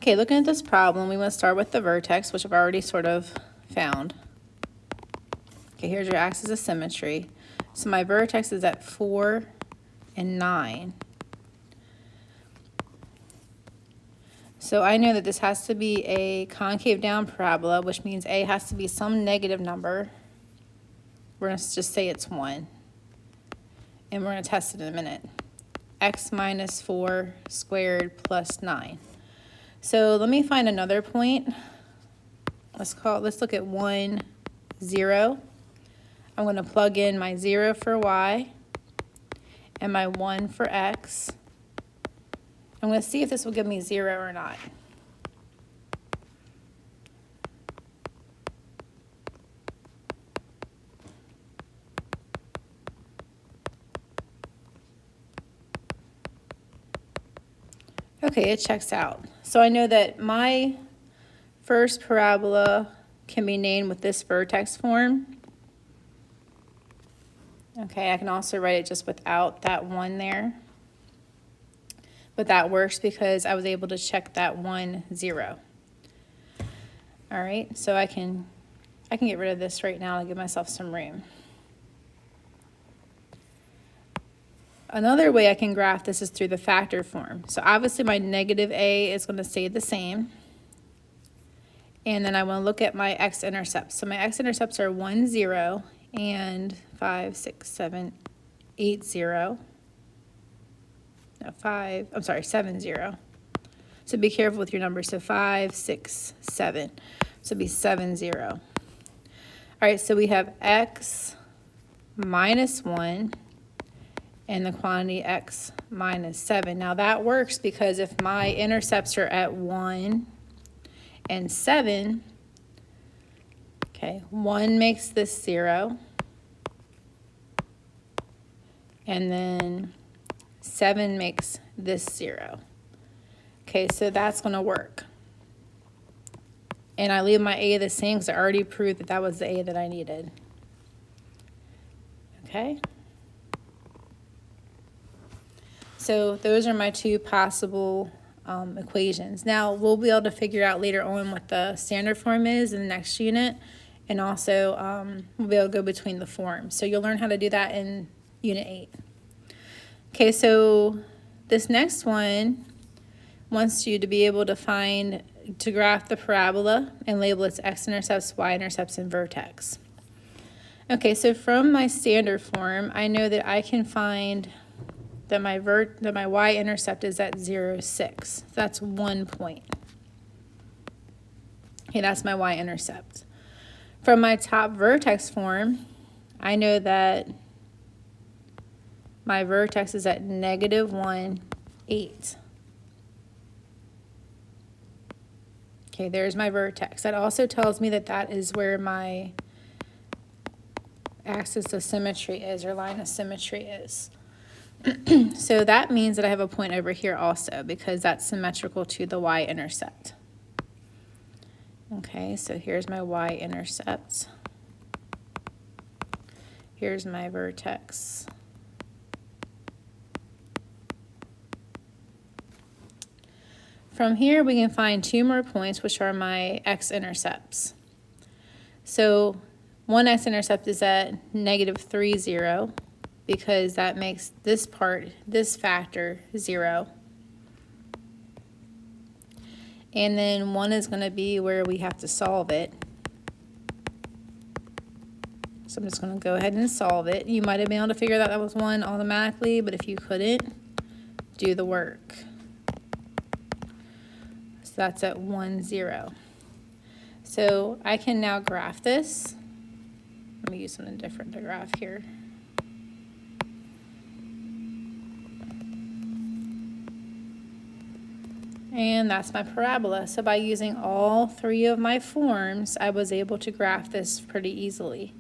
Okay, looking at this problem, we want to start with the vertex, which I've already sort of found. Okay, here's your axis of symmetry. So my vertex is at 4 and 9. So I know that this has to be a concave down parabola, which means A has to be some negative number. We're going to just say it's 1. And we're going to test it in a minute. X minus 4 squared plus 9. So let me find another point. Let's look at 1, 0. I'm going to plug in my 0 for y and my 1 for x. I'm going to see if this will give me 0 or not. Okay, it checks out. So I know that my first parabola can be named with this vertex form. Okay, I can also write it just without that 1 there. But that works because I was able to check that 1, 0. All right, so I can get rid of this right now to give myself some room. Another way I can graph this is through the factor form. So obviously my negative a is going to stay the same. And then I want to look at my x-intercepts. So my x-intercepts are 1, 0, and 5, 6, 7, 8, 0. No, 7, 0. So be careful with your numbers. So 5, 6, 7. So it'd be 7, 0. All right, so we have x minus 1 and the quantity x minus 7. Now that works because if my intercepts are at 1 and 7, okay, 1 makes this 0, and then 7 makes this 0. Okay, so that's going to work. And I leave my a the same because I already proved that that was the a that I needed. Okay. So those are my two possible equations. Now we'll be able to figure out later on what the standard form is in the next unit, and also we'll be able to go between the forms. So you'll learn how to do that in Unit 8. Okay, so this next one wants you to be able to graph the parabola and label its x-intercepts, y-intercepts, and vertex. Okay, so from my standard form, I know that I can find that my y-intercept is at 0, 6. That's 1 point. Okay, that's my y-intercept. From my top vertex form, I know that my vertex is at negative 1, 8. Okay, there's my vertex. That also tells me that that is where my axis of symmetry is, or line of symmetry is. So that means that I have a point over here also because that's symmetrical to the y-intercept. Okay, so here's my y-intercept. Here's my vertex. From here, we can find 2 more points, which are my x-intercepts. So one x-intercept is at negative 3, 0. Because that makes this factor 0. And then 1 is going to be where we have to solve it. So I'm just going to go ahead and solve it. You might have been able to figure that was 1 automatically, but if you couldn't, do the work. So that's at 1, 0. So I can now graph this. Let me use something different to graph here. And that's my parabola. So by using all 3 of my forms, I was able to graph this pretty easily.